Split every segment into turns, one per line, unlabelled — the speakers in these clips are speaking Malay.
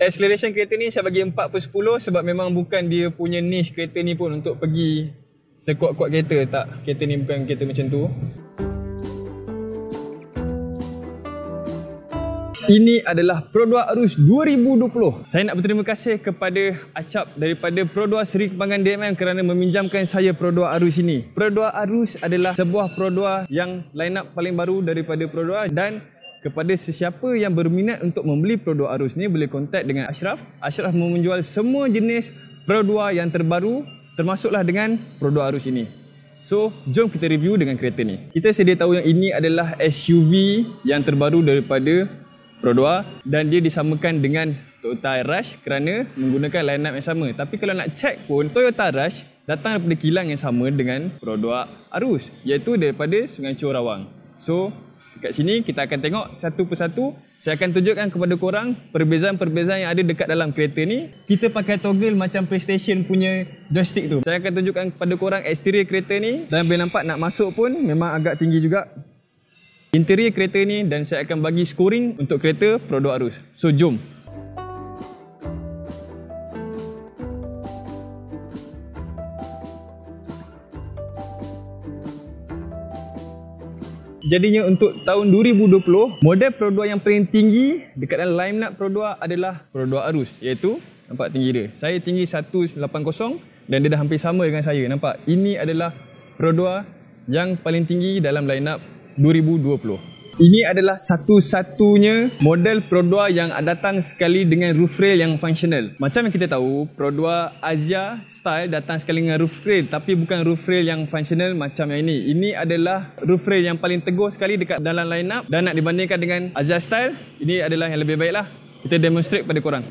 Acceleration kereta ni saya bagi 4/10 sebab memang bukan dia punya niche kereta ni pun untuk pergi sekuat-kuat kereta. Tak, kereta ni bukan kereta macam tu. Ini adalah Pro 2 Arus 2020. Saya nak berterima kasih kepada Acap daripada Pro 2 Seri Kembangan DMM kerana meminjamkan saya Pro 2 Arus ini. Pro 2 Arus adalah sebuah Pro 2 yang line up paling baru daripada Pro 2 dan kepada sesiapa yang berminat untuk membeli Pro 2 Arus ni boleh kontak dengan Ashraf. Ashraf menjual semua jenis Pro 2 yang terbaru termasuklah dengan Pro 2 Arus ini. So, jom kita review dengan kereta ni. Kita sedia tahu yang ini adalah SUV yang terbaru daripada Pro 2 dan dia disamakan dengan Toyota Rush kerana menggunakan line up yang sama. Tapi kalau nak check pun, Toyota Rush datang daripada kilang yang sama dengan Pro 2 Arus, iaitu daripada Sungai Rawang. So, dekat sini kita akan tengok satu persatu. Saya akan tunjukkan kepada korang perbezaan-perbezaan yang ada dekat dalam kereta ni. Kita pakai toggle macam PlayStation punya joystick tu. Saya akan tunjukkan kepada korang eksterior kereta ni dan boleh nampak nak masuk pun memang agak tinggi juga interior kereta ni dan saya akan bagi scoring untuk kereta Pro 2 Arus. So jom. Jadinya untuk tahun 2020, model Pro 2 yang paling tinggi dekat dalam line up Pro 2 adalah Pro 2 Arus, iaitu nampak tinggi dia. Saya tinggi 180 dan dia dah hampir sama dengan saya. Nampak? Ini adalah Pro 2 yang paling tinggi dalam line up 2020. Ini adalah satu-satunya model Pro 2 yang datang sekali dengan roof rail yang functional. Macam yang kita tahu, Pro 2 Asia style datang sekali dengan roof rail, tapi bukan roof rail yang functional macam yang ini. Ini adalah roof rail yang paling teguh sekali dekat dalam line up dan nak dibandingkan dengan Asia style, ini adalah yang lebih baik lah. Kita demonstrate pada korang.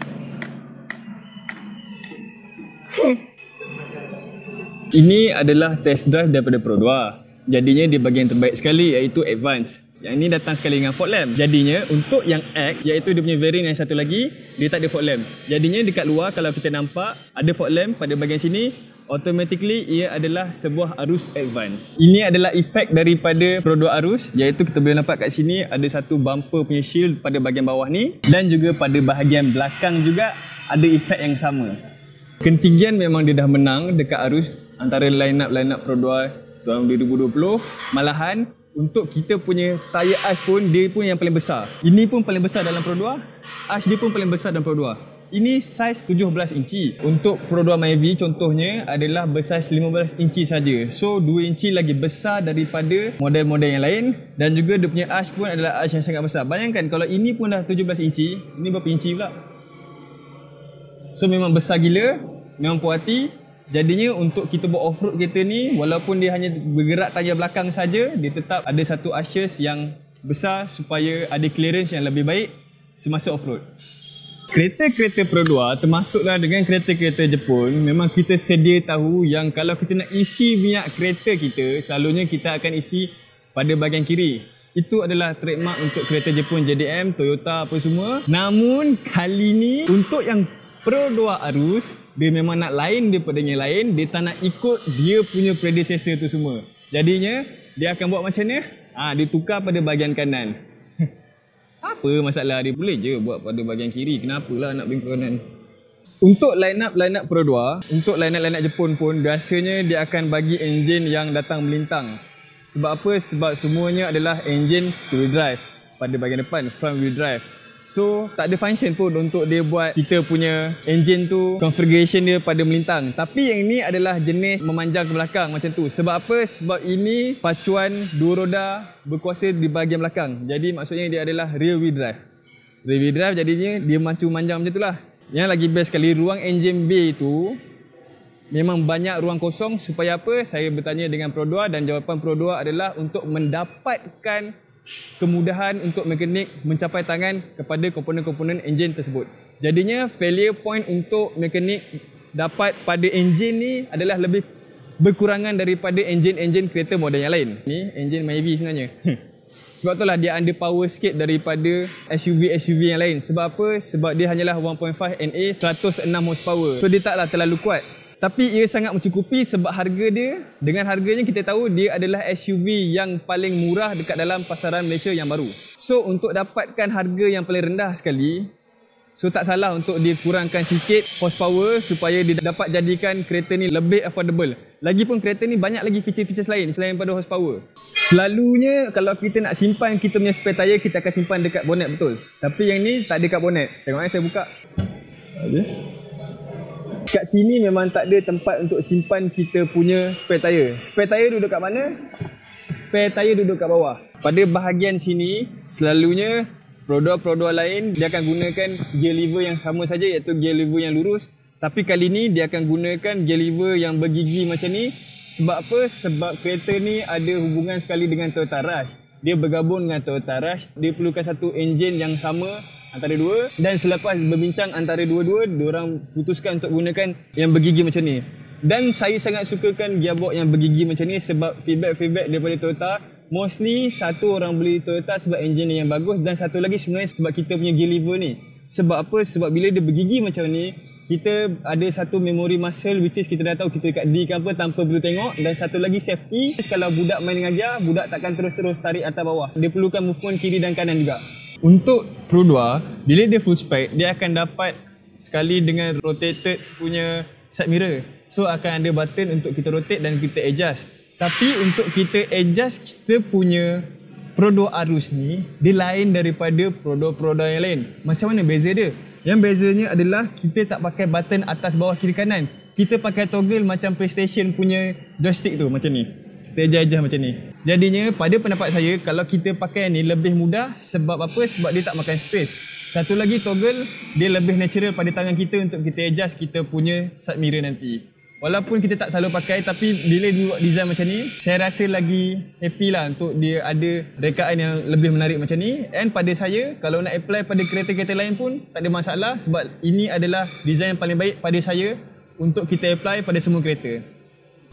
Ini adalah test drive daripada Pro 2. Jadinya di bahagian terbaik sekali iaitu Advance. Yang ini datang sekali dengan fog lamp. Jadinya untuk yang X iaitu dia punya variant yang satu lagi, dia tak ada fog lamp. Jadinya dekat luar kalau kita nampak ada fog lamp pada bahagian sini, automatically ia adalah sebuah Arus Advance. Ini adalah efek daripada Pro 2 Arus, iaitu kita boleh nampak kat sini ada satu bumper punya shield pada bahagian bawah ni dan juga pada bahagian belakang juga ada efek yang sama. Ketinggian memang dia dah menang dekat Arus antara line up Pro 2 tahun 2020. Malahan untuk kita punya tayar ash pun dia pun yang paling besar. Ini pun paling besar dalam Pro 2. Ash dia pun paling besar dalam Pro 2. Ini saiz 17 inci. Untuk Pro 2 Myvi contohnya adalah bersaiz 15 inci saja. So 2 inci lagi besar daripada model-model yang lain dan juga dia punya ash pun adalah ash yang sangat besar. Bayangkan kalau ini pun dah 17 inci, ini berapa inci pula? So memang besar gila, memang puas hati. Jadinya untuk kita buat off-road kereta ni, walaupun dia hanya bergerak tayar belakang saja, dia tetap ada satu ushers yang besar supaya ada clearance yang lebih baik semasa off-road. Kereta-kereta Pro 2 termasuklah dengan kereta-kereta Jepun, memang kita sedia tahu yang kalau kita nak isi minyak kereta kita, selalunya kita akan isi pada bahagian kiri. Itu adalah trademark untuk kereta Jepun, JDM, Toyota apa semua. Namun kali ni untuk yang Pro 2 Arus, dia memang nak lain daripada yang lain. Dia tak nak ikut dia punya predecessor tu semua. Jadinya dia akan buat macam ni. Dia tukar pada bahagian kanan. Apa masalah dia? Boleh je buat pada bahagian kiri. Kenapalah nak bingkai kanan? Untuk line up Pro 2, untuk line up Jepun pun biasanya dia akan bagi enjin yang datang melintang. Sebab apa? Sebab semuanya adalah enjin two wheel drive pada bahagian depan, front wheel drive. So, tak ada function pun untuk dia buat kita punya engine tu, configuration dia pada melintang. Tapi yang ini adalah jenis memanjang ke belakang macam tu. Sebab apa? Sebab ini pacuan dua roda berkuasa di bahagian belakang. Jadi maksudnya dia adalah rear wheel drive. Rear wheel drive jadinya dia macu manjang macam tu lah. Yang lagi best sekali, ruang engine bay tu memang banyak ruang kosong. Supaya apa? Saya bertanya dengan Pro 2 dan jawapan Pro 2 adalah untuk mendapatkan kemudahan untuk mekanik mencapai tangan kepada komponen-komponen enjin tersebut. Jadinya failure point untuk mekanik dapat pada enjin ni adalah lebih berkurangan daripada enjin-enjin kereta model yang lain. Ni enjin Myvi sebenarnya. Sebab itulah dia under power sikit daripada SUV yang lain. Sebab apa? Sebab dia hanyalah 1.5 NA 106 horsepower. So dia taklah terlalu kuat. Tapi ia sangat mencukupi sebab harga dia, dengan harganya kita tahu dia adalah SUV yang paling murah dekat dalam pasaran Malaysia yang baru. So untuk dapatkan harga yang paling rendah sekali, So tak salah untuk dikurangkan sikit horsepower supaya dia dapat jadikan kereta ni lebih affordable. Lagipun kereta ni banyak lagi feature-feature lain selain pada horsepower. Selalunya kalau kita nak simpan kita punya spare tire, kita akan simpan dekat bonnet, betul. Tapi yang ni tak ada kat bonnet. Tengok saya buka. Kat sini memang tak ada tempat untuk simpan kita punya spare tire. Spare tire duduk kat mana? Spare tire duduk kat bawah. Pada bahagian sini selalunya produk-produk lain dia akan gunakan gear lever yang sama saja, iaitu gear lever yang lurus. Tapi kali ni dia akan gunakan gear lever yang bergigi macam ni. Sebab apa? Sebab kereta ni ada hubungan sekali dengan Toyota Rush. Dia bergabung dengan Toyota Rush. Dia perlukan satu enjin yang sama antara dua. Dan selepas berbincang antara dua-dua, diorang putuskan untuk gunakan yang bergigi macam ni. Dan saya sangat sukakan gearbox yang bergigi macam ni sebab feedback daripada Toyota, mostly satu orang beli Toyota sebab enjin yang bagus, dan satu lagi sebenarnya sebab kita punya gear lever ni. Sebab apa? Sebab bila dia bergigi macam ni, kita ada satu memory muscle which is kita dah tahu kita dekat D ke apa tanpa perlu tengok. Dan satu lagi safety, kalau budak main dengan gear, budak takkan terus-terus tarik atas bawah. Dia perlukan movement kiri dan kanan juga. Untuk Pro 2, bila dia full spec, dia akan dapat sekali dengan rotated punya side mirror. So akan ada button untuk kita rotate dan kita adjust. Tapi untuk kita adjust kita punya Pro 2 Arus ni, dia lain daripada produk-produk yang lain. Macam mana beza dia? Yang bezanya adalah kita tak pakai button atas, bawah, kiri, kanan. Kita pakai toggle macam PlayStation punya joystick tu, macam ni. Kita adjust macam ni. Jadinya pada pendapat saya, kalau kita pakai ni lebih mudah. Sebab apa? Sebab dia tak makan space. Satu lagi toggle, dia lebih natural pada tangan kita untuk kita adjust kita punya side mirror nanti. Walaupun kita tak selalu pakai, tapi bila dia buat design macam ni, saya rasa lagi happy lah untuk dia ada rekaan yang lebih menarik macam ni. And pada saya, kalau nak apply pada kereta-kereta lain pun tak ada masalah, sebab ini adalah design yang paling baik pada saya untuk kita apply pada semua kereta.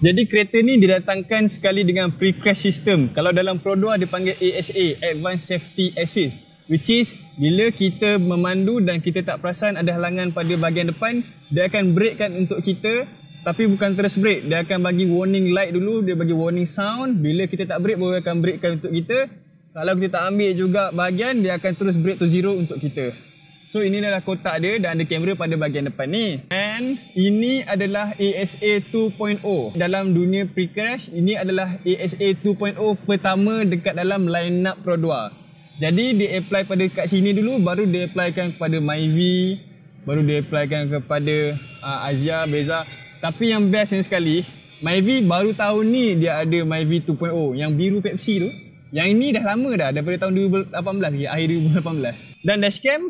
Jadi kereta ni didatangkan sekali dengan pre-crash system. Kalau dalam Pro 2 dipanggil ASA, Advanced Safety Assist, which is bila kita memandu dan kita tak perasan ada halangan pada bahagian depan, dia akan brakekan untuk kita. Tapi bukan terus brake, dia akan bagi warning light dulu, dia bagi warning sound. Bila kita tak brake, baru akan brakekan untuk kita. Kalau kita tak ambil juga bahagian, dia akan terus brake to zero untuk kita. So ini adalah kotak dia dan ada kamera pada bahagian depan ni. And ini adalah ASA 2.0. Dalam dunia pre-crash, ini adalah ASA 2.0 pertama dekat dalam line up Pro 2. Jadi dia apply pada kat sini dulu, baru dia applykan kepada Myvi, baru dia applykan kepada Azia, Beza. Tapi yang bestnya sekali, Myvi baru tahun ni dia ada Myvi 2.0 yang biru Pepsi tu. Yang ini dah lama dah, daripada tahun 2018 lagi, akhir 2018. Dan dashcam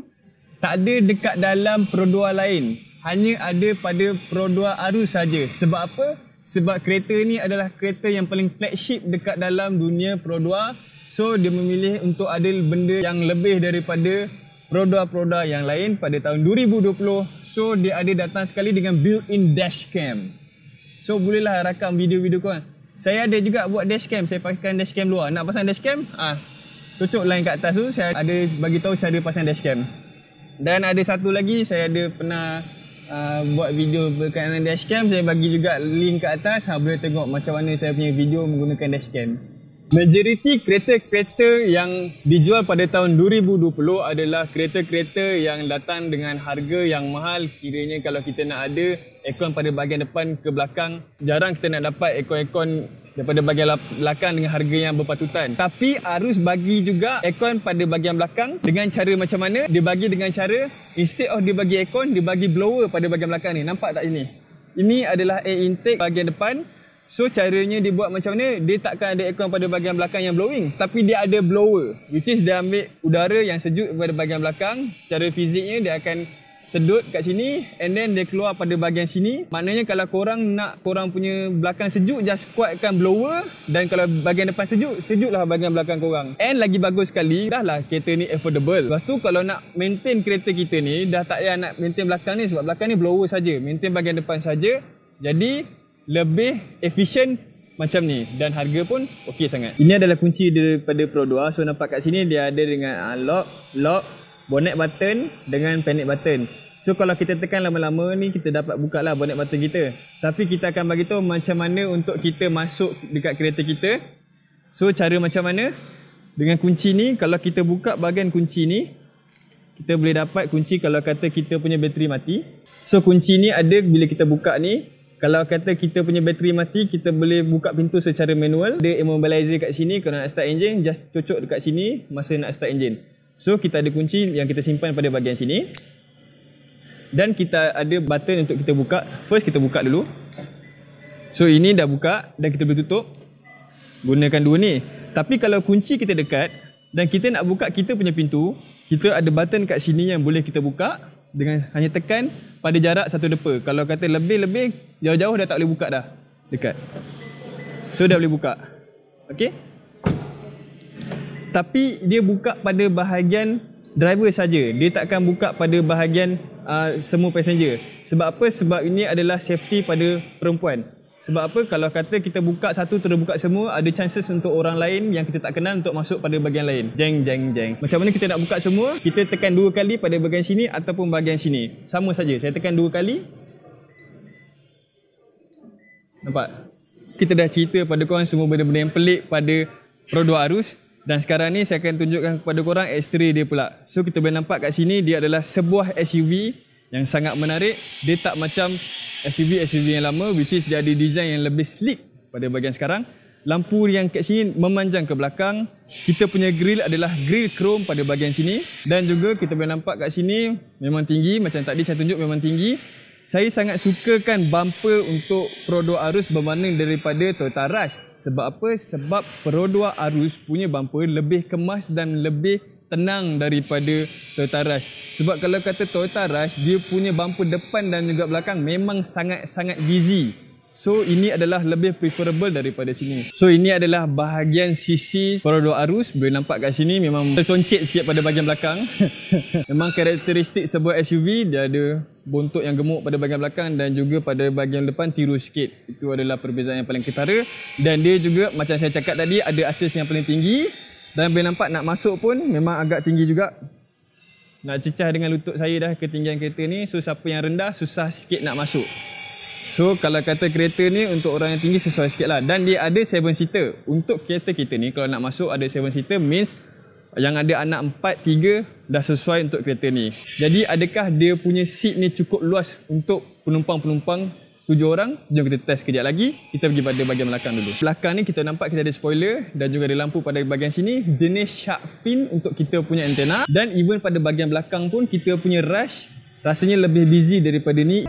tak ada dekat dalam Pro 2 lain. Hanya ada pada Pro 2 Arus saja. Sebab apa? Sebab kereta ni adalah kereta yang paling flagship dekat dalam dunia Pro 2. So dia memilih untuk ada benda yang lebih daripada produk-produk yang lain pada tahun 2020. So dia ada datang sekali dengan built-in dashcam. So bolehlah rakam video-video korang. Saya ada juga buat dashcam. Saya pasang dashcam luar. Nak pasang dashcam? Cocok line kat atas tu. Saya ada bagi tahu cara pasang dashcam. Dan ada satu lagi, saya ada pernah buat video berkaitan dengan dashcam. Saya bagi juga link kat atas. Boleh tengok macam mana saya punya video menggunakan dashcam. Majoriti kereta-kereta yang dijual pada tahun 2020 adalah kereta-kereta yang datang dengan harga yang mahal. Kiranya kalau kita nak ada aircon pada bahagian depan ke belakang, jarang kita nak dapat aircon daripada bahagian belakang dengan harga yang berpatutan. Tapi Arus bagi juga aircon pada bahagian belakang dengan cara macam mana? Dia bagi dengan cara, instead of dia bagi aircon, dia bagi blower pada bahagian belakang ni. Nampak tak ini? Ini adalah air intake bahagian depan. So caranya dia buat macam mana? Dia takkan ada aircon pada bahagian belakang yang blowing, tapi dia ada blower, which is dia ambil udara yang sejuk pada bahagian belakang. Cara fiziknya dia akan sedut kat sini and then dia keluar pada bahagian sini. Maknanya kalau korang nak korang punya belakang sejuk, just kuatkan blower. Dan kalau bahagian depan sejuk, sejuklah bahagian belakang korang. And lagi bagus sekali, dah lah kereta ni affordable. Lepas tu kalau nak maintain kereta kita ni, dah tak payah nak maintain belakang ni, sebab belakang ni blower saja, maintain bahagian depan saja. Jadi lebih efisien macam ni dan harga pun okey sangat. Ini adalah kunci daripada Pro 2. So nampak kat sini dia ada dengan lock, bonnet button dengan panic button. So kalau kita tekan lama-lama ni, kita dapat buka lah bonnet button kita. Tapi kita akan bagi tahu macam mana untuk kita masuk dekat kereta kita. So cara macam mana? Dengan kunci ni, kalau kita buka bahagian kunci ni, kita boleh dapat kunci kalau kata kita punya bateri mati. So kunci ni ada bila kita buka ni. Kalau kata kita punya bateri mati, kita boleh buka pintu secara manual. Ada immobilizer kat sini, kalau nak start engine, just cocok dekat sini masa nak start engine. So kita ada kunci yang kita simpan pada bahagian sini. Dan kita ada button untuk kita buka. First kita buka dulu. So ini dah buka dan kita boleh tutup. Gunakan dua ni. Tapi kalau kunci kita dekat dan kita nak buka kita punya pintu, kita ada button kat sini yang boleh kita buka dengan hanya tekan pada jarak 1 depa. Kalau kata lebih-lebih, jauh-jauh dah tak boleh buka dah. Dekat. So dah boleh buka. Okey? Tapi dia buka pada bahagian driver saja. Dia takkan buka pada bahagian semua passenger. Sebab apa? Sebab ini adalah safety pada perempuan. Sebab apa? Kalau kata kita buka satu terus buka semua, ada chances untuk orang lain yang kita tak kenal untuk masuk pada bahagian lain. Jeng jeng jeng. Macam mana kita nak buka semua? Kita tekan 2 kali pada bahagian sini ataupun bahagian sini. Sama saja. Saya tekan 2 kali. Nampak? Kita dah cerita pada korang semua benda-benda yang pelik pada Pro 2 Arus. Dan sekarang ni saya akan tunjukkan kepada korang eksteri dia pula. So kita boleh nampak kat sini dia adalah sebuah SUV yang sangat menarik. Dia tak macam SUV yang lama, which is dia ada design yang lebih sleek pada bahagian sekarang. Lampu yang kat sini memanjang ke belakang. Kita punya grill adalah grill chrome pada bahagian sini. Dan juga kita boleh nampak kat sini memang tinggi. Macam tadi saya tunjuk memang tinggi. Saya sangat sukakan bumper untuk Pro 2 Arus berbanding daripada Toyota Rush. Sebab apa? Sebab Pro 2 Arus punya bumper lebih kemas dan lebih tenang daripada Toyota Rush. Sebab kalau kata Toyota Rush, dia punya bumper depan dan juga belakang memang sangat-sangat busy. So ini adalah lebih preferable daripada sini. So ini adalah bahagian sisi Pro 2 Arus. Boleh nampak kat sini memang terconcet sikit pada bahagian belakang. Memang karakteristik sebuah SUV, dia ada bontot yang gemuk pada bahagian belakang dan juga pada bahagian depan tirus sikit. Itu adalah perbezaan yang paling ketara. Dan dia juga macam saya cakap tadi ada asas yang paling tinggi. Dan boleh nampak nak masuk pun memang agak tinggi juga. Nak cecah dengan lutut saya dah ketinggian kereta ni. So siapa yang rendah susah sikit nak masuk. So kalau kata kereta ni untuk orang yang tinggi sesuai sikit lah. Dan dia ada 7 seater. Untuk kereta kita ni kalau nak masuk ada 7 seater means yang ada anak 4, 3 dah sesuai untuk kereta ni. Jadi adakah dia punya seat ni cukup luas untuk penumpang-penumpang 7 orang? Jom kita test kejap lagi. Kita pergi pada bahagian belakang dulu. Belakang ni kita nampak kita ada spoiler dan juga ada lampu pada bahagian sini. Jenis shark fin untuk kita punya antena. Dan even pada bahagian belakang pun kita punya Rush rasanya lebih busy daripada ni.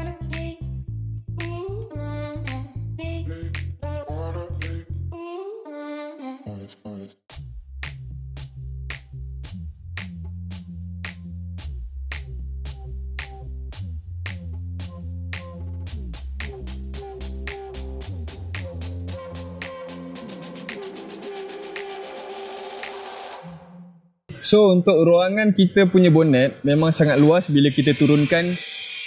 So untuk ruangan kita punya bonnet memang sangat luas bila kita turunkan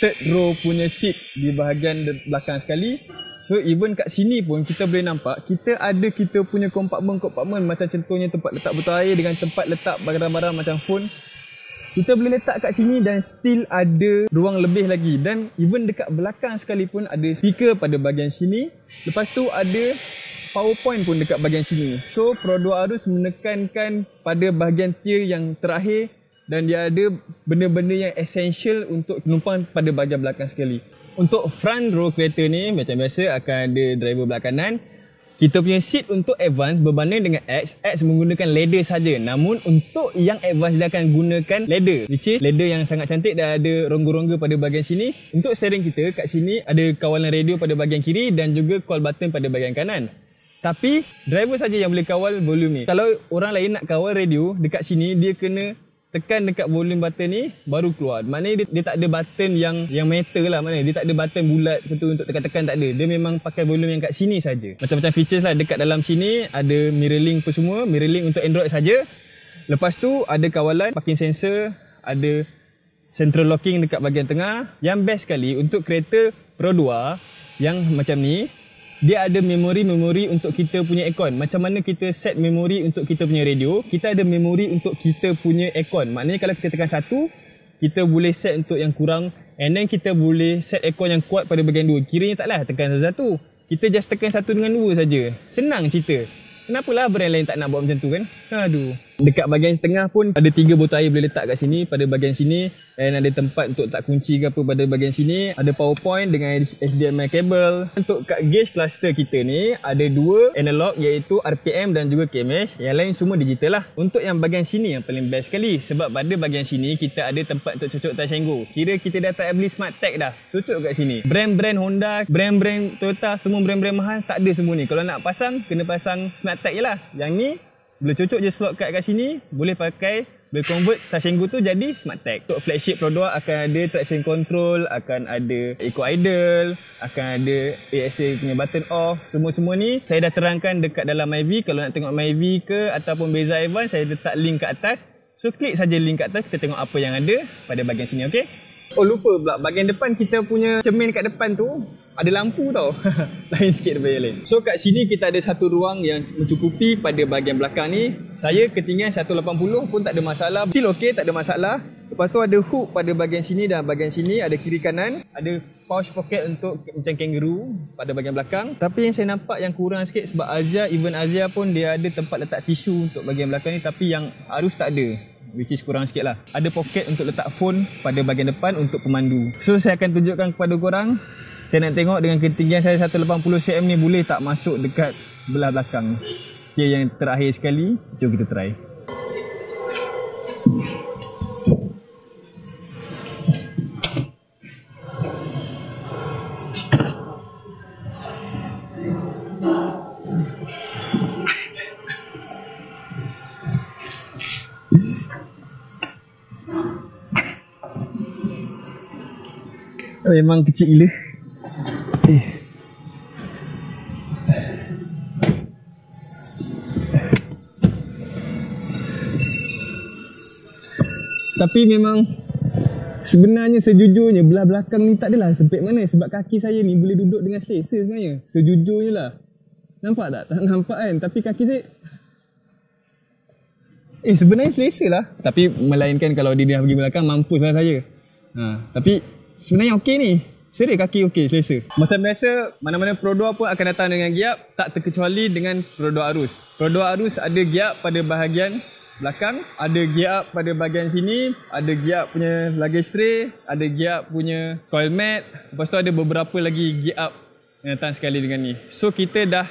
third row punya seat di bahagian belakang sekali. So even kat sini pun kita boleh nampak kita ada kita punya kompartmen-kompartmen macam contohnya tempat letak botol air dengan tempat letak barang-barang macam phone. Kita boleh letak kat sini dan still ada ruang lebih lagi. Dan even dekat belakang sekalipun ada speaker pada bahagian sini. Lepas tu ada PowerPoint pun dekat bahagian sini. So Pro 2 Arus menekankan pada bahagian tier yang terakhir dan dia ada benda-benda yang essential untuk penumpang pada bahagian belakang sekali. Untuk front row kereta ni macam biasa akan ada driver belah kanan. Kita punya seat untuk advance berbanding dengan X menggunakan leather saja. Namun untuk yang advance dia akan gunakan leather, which is leather yang sangat cantik dan ada rongga-rongga pada bahagian sini. Untuk steering kita kat sini ada kawalan radio pada bahagian kiri dan juga call button pada bahagian kanan. Tapi driver saja yang boleh kawal volume ni. Kalau orang lain nak kawal radio dekat sini, dia kena tekan dekat volume button ni baru keluar. Maknanya dia tak ada button yang metal lah. Maknanya dia tak ada button bulat untuk tekan-tekan, tak ada. Dia memang pakai volume yang kat sini saja. Macam-macam features lah dekat dalam sini. Ada mirror link pun semua. Mirror link untuk Android saja. Lepas tu ada kawalan, parking sensor, ada central locking dekat bahagian tengah. Yang best sekali untuk kereta Pro 2 yang macam ni, dia ada memori untuk kita punya aircon. Macam mana kita set memori untuk kita punya radio, kita ada memori untuk kita punya aircon. Maknanya kalau kita tekan satu, kita boleh set untuk yang kurang, and then kita boleh set aircon yang kuat pada bahagian dua. Kiranya taklah tekan satu-satu. Kita just tekan satu dengan dua saja. Senang cerita. Kenapalah brand lain tak nak buat macam tu kan? Aduh. Dekat bahagian tengah pun ada 3 botol air boleh letak kat sini, pada bahagian sini, dan ada tempat untuk letak kunci ke apa pada bahagian sini. Ada power point dengan HDMI cable. Untuk kat gauge cluster kita ni ada 2 analog iaitu RPM dan juga KMH. Yang lain semua digital lah. Untuk yang bahagian sini yang paling best sekali, sebab pada bahagian sini kita ada tempat untuk cucuk touch and go. Kira kita dah tak beli smart tag dah, cucuk kat sini. Brand-brand Honda, brand-brand Toyota, semua brand-brand mahal tak ada semua ni. Kalau nak pasang, kena pasang smart tag je lah. Yang ni boleh cucuk je slot kat sini, boleh pakai, boleh convert touch and go tu jadi smart tag. Untuk flagship Pro 2 akan ada traction control, akan ada eco idle, akan ada AXA punya button off. Semua-semua ni saya dah terangkan dekat dalam MyV. Kalau nak tengok MyV ke ataupun Beza Advance, saya letak link kat atas. So klik saja link kat atas, kita tengok apa yang ada pada bahagian sini, okey? Oh lupa pula, bahagian depan kita punya cermin kat depan tu ada lampu tau. Lain sikit daripada yang lain. So kat sini kita ada satu ruang yang mencukupi pada bahagian belakang ni. Saya ketinggian 180 pun tak ada masalah. Still okey, tak ada masalah. Lepas tu ada hook pada bahagian sini dan bahagian sini, ada kiri kanan. Ada pouch pocket untuk macam kangaroo pada bahagian belakang. Tapi yang saya nampak yang kurang sikit sebab Azia, even Azia pun dia ada tempat letak tisu untuk bahagian belakang ni, tapi yang Arus tak ada. Which is kurang sikit lah. Ada poket untuk letak phone pada bahagian depan untuk pemandu. So saya akan tunjukkan kepada korang. Saya nak tengok dengan ketinggian saya 180 cm ni boleh tak masuk dekat belah belakang. Okay, yang terakhir sekali, jom kita try. Memang kecil gila. Tapi memang sebenarnya sejujurnya belah belakang ni tak adalah sempit mana, sebab kaki saya ni boleh duduk dengan selesa sebenarnya. Sejujurnya lah. Nampak tak? Tak nampak kan? Tapi kaki saya sebenarnya selesa lah. Tapi melainkan kalau dia dah pergi belakang, mampuslah saya. Tapi sebenarnya okey ni. Serius kaki okey, selesa. Macam biasa, mana-mana Pro 2 pun akan datang dengan giap. Tak terkecuali dengan Pro 2 Arus. Pro 2 Arus ada giap pada bahagian belakang, ada giap pada bahagian sini, ada giap punya luggage tray, ada giap punya coil mat. Lepas tu ada beberapa lagi giap yang datang sekali dengan ni. So kita dah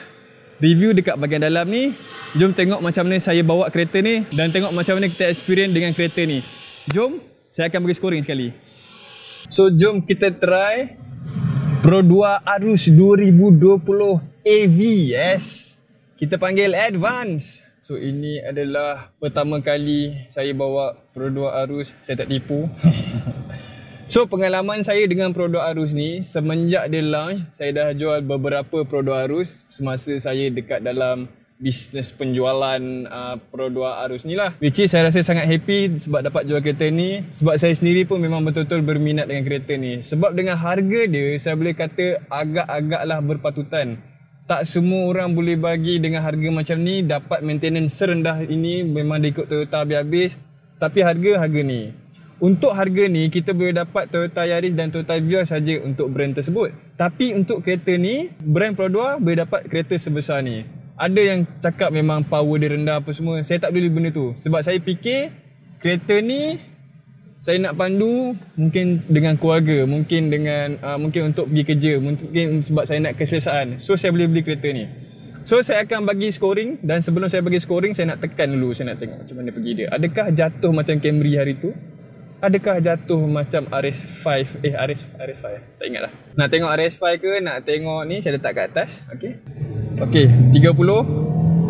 review dekat bahagian dalam ni. Jom tengok macam mana saya bawa kereta ni dan tengok macam mana kita experience dengan kereta ni. Jom, saya akan bagi scoring sekali. So jom kita try Pro 2 Arus 2020 AV. Yes, kita panggil Advance. So ini adalah pertama kali saya bawa Pro 2 Arus. Saya tak tipu. So pengalaman saya dengan Pro 2 Arus ni, semenjak dia launch, saya dah jual beberapa Pro 2 Arus semasa saya dekat dalam bisnes penjualan Pro 2 Arus ni lah. Which is saya rasa sangat happy sebab dapat jual kereta ni. Sebab saya sendiri pun memang betul-betul berminat dengan kereta ni. Sebab dengan harga dia, saya boleh kata agak-agaklah berpatutan. Tak semua orang boleh bagi dengan harga macam ni, dapat maintenance serendah ini. Memang dia ikut Toyota habis-habis. Tapi harga ni, untuk harga ni kita boleh dapat Toyota Yaris dan Toyota Vios saja untuk brand tersebut. Tapi untuk kereta ni, brand Pro 2 boleh dapat kereta sebesar ni. Ada yang cakap memang power dia rendah apa semua. Saya tak peduli benda tu. Sebab saya fikir kereta ni saya nak pandu mungkin dengan keluarga, mungkin dengan mungkin untuk pergi kerja, mungkin sebab saya nak keselesaan. So saya boleh beli kereta ni. So saya akan bagi scoring, dan sebelum saya bagi scoring saya nak tekan dulu, saya nak tengok macam mana pergi dia. Adakah jatuh macam Camry hari tu? Adakah jatuh macam RS5? RS5. Tak ingat lah. Nak tengok RS5 ke nak tengok ni, saya letak kat atas. Okay. Okay, 30, 40, 50,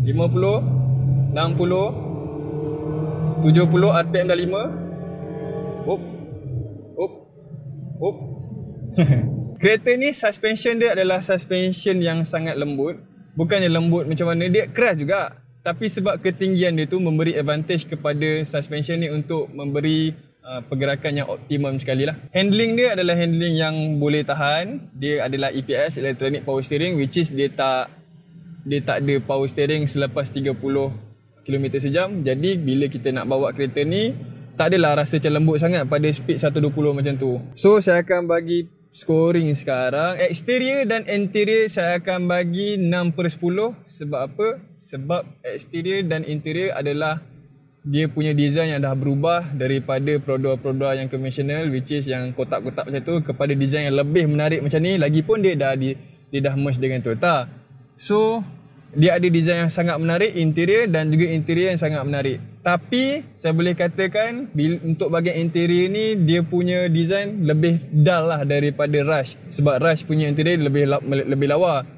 60, 70, RPM dah 5. Hop. Kereta ni suspension dia adalah suspension yang sangat lembut. Bukannya lembut macam mana, dia keras juga. Tapi sebab ketinggian dia tu memberi advantage kepada suspension ni untuk memberi pergerakan yang optimum sekali lah. Handling dia adalah handling yang boleh tahan. Dia adalah EPS, Electronic Power Steering, which is dia tak ada power steering selepas 30 km sejam. Jadi bila kita nak bawa kereta ni, tak adalah rasa macam lembut sangat pada speed 120 macam tu. So saya akan bagi scoring sekarang. Exterior dan interior saya akan bagi 6/10. Sebab apa? Sebab exterior dan interior adalah dia punya design yang dah berubah daripada produk-produk yang conventional, which is yang kotak-kotak macam tu, kepada design yang lebih menarik macam ni. Lagipun dia dah merge dengan Toyota. So dia ada design yang sangat menarik interior dan juga interior yang sangat menarik. Tapi saya boleh katakan untuk bahagian interior ni dia punya design lebih dull lah daripada Rush. Sebab Rush punya interior lebih lawa.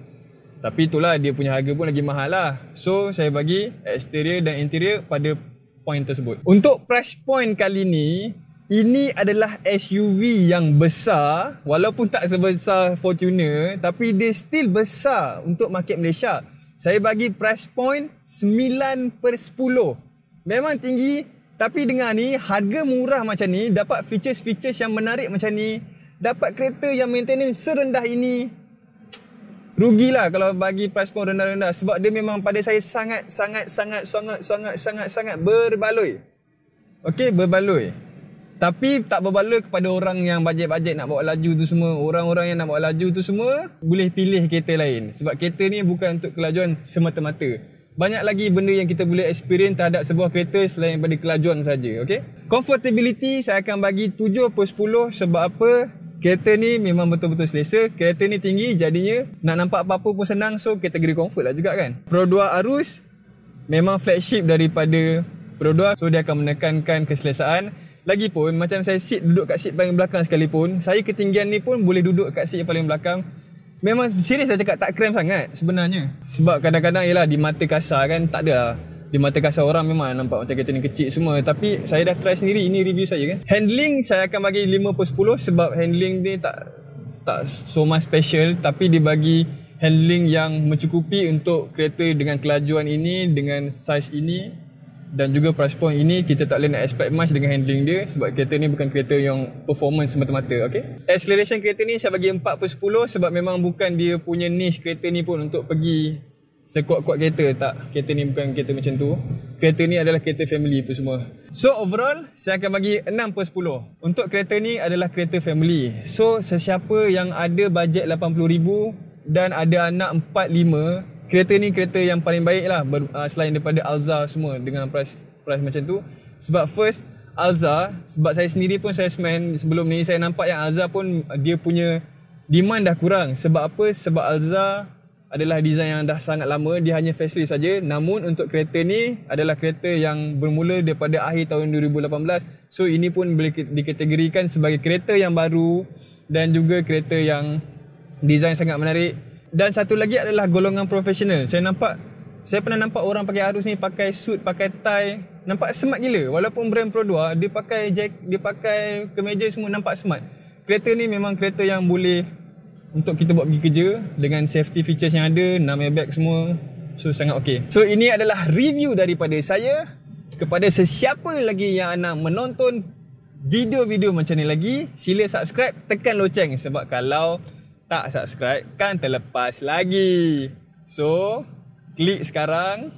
Tapi itulah dia punya harga pun lagi mahal lah. So saya bagi exterior dan interior pada point tersebut. Untuk price point kali ni, ini adalah SUV yang besar. Walaupun tak sebesar Fortuner, tapi dia still besar untuk market Malaysia. Saya bagi price point 9/10. Memang tinggi, tapi dengar ni, harga murah macam ni, dapat features-features yang menarik macam ni, dapat kereta yang maintenance serendah ini, rugilah kalau bagi price point rendah-rendah. Sebab dia memang pada saya sangat berbaloi. Okey, berbaloi. Tapi tak berbaloi kepada orang yang bajet-bajet nak bawa laju tu semua. Orang-orang yang nak bawa laju tu semua boleh pilih kereta lain. Sebab kereta ni bukan untuk kelajuan semata-mata. Banyak lagi benda yang kita boleh experience terhadap sebuah kereta selain daripada kelajuan saja. Okey. Comfortability saya akan bagi 7/10. Sebab apa? Kereta ni memang betul-betul selesa. Kereta ni tinggi, jadinya nak nampak apa-apa pun senang. So kategori comfort lah juga kan. Pro 2 Arus memang flagship daripada Pro 2. So dia akan menekankan keselesaan. Lagipun macam saya duduk kat seat paling belakang sekalipun, saya ketinggian ni pun boleh duduk kat seat yang paling belakang. Memang serius saya cakap, tak kram sangat sebenarnya. Sebab kadang-kadang yelah di mata kasar kan, tak ada lah. Di mata kasar orang memang nampak macam kereta ni kecil semua. Tapi saya dah try sendiri, ini review saya kan. Handling saya akan bagi 5/10. Sebab handling ni tak so much special. Tapi dia bagi handling yang mencukupi untuk kereta dengan kelajuan ini, dengan size ini dan juga price point ini. Kita tak boleh nak expect much dengan handling dia. Sebab kereta ni bukan kereta yang performance semata-mata. Okay? Acceleration kereta ni saya bagi 4/10. Sebab memang bukan dia punya niche kereta ni pun untuk pergi sekuat-kuat kereta. Tak, kereta ni bukan kereta macam tu. Kereta ni adalah kereta family tu semua. So overall saya akan bagi 6/10. Untuk kereta ni adalah kereta family. So sesiapa yang ada bajet 80,000 dan ada anak 4-5, kereta ni kereta yang paling baik lah selain daripada Alza semua dengan price macam tu. Sebab first Alza, sebab saya sendiri pun salesman sebelum ni, saya nampak yang Alza pun dia punya demand dah kurang. Sebab apa? Sebab Alza adalah design yang dah sangat lama, dia hanya facelift saja. Namun untuk kereta ni adalah kereta yang bermula daripada akhir tahun 2018. So ini pun boleh dikategorikan sebagai kereta yang baru dan juga kereta yang design sangat menarik. Dan satu lagi adalah golongan profesional. Saya pernah nampak orang pakai Arus ni pakai suit, pakai tie, nampak smart gila. Walaupun brand Pro 2, dia pakai kemeja semua nampak smart. Kereta ni memang kereta yang boleh untuk kita buat pergi kerja dengan safety features yang ada, 6 airbag semua. So sangat okey. So ini adalah review daripada saya. Kepada sesiapa lagi yang nak menonton video-video macam ni lagi, sila subscribe, tekan loceng. Sebab kalau tak subscribe kan terlepas lagi. So klik sekarang,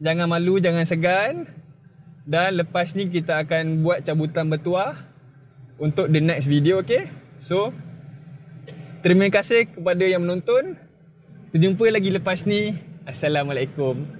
jangan malu, jangan segan. Dan lepas ni kita akan buat cabutan bertuah untuk the next video. Okay? So terima kasih kepada yang menonton. Berjumpa lagi lepas ni. Assalamualaikum.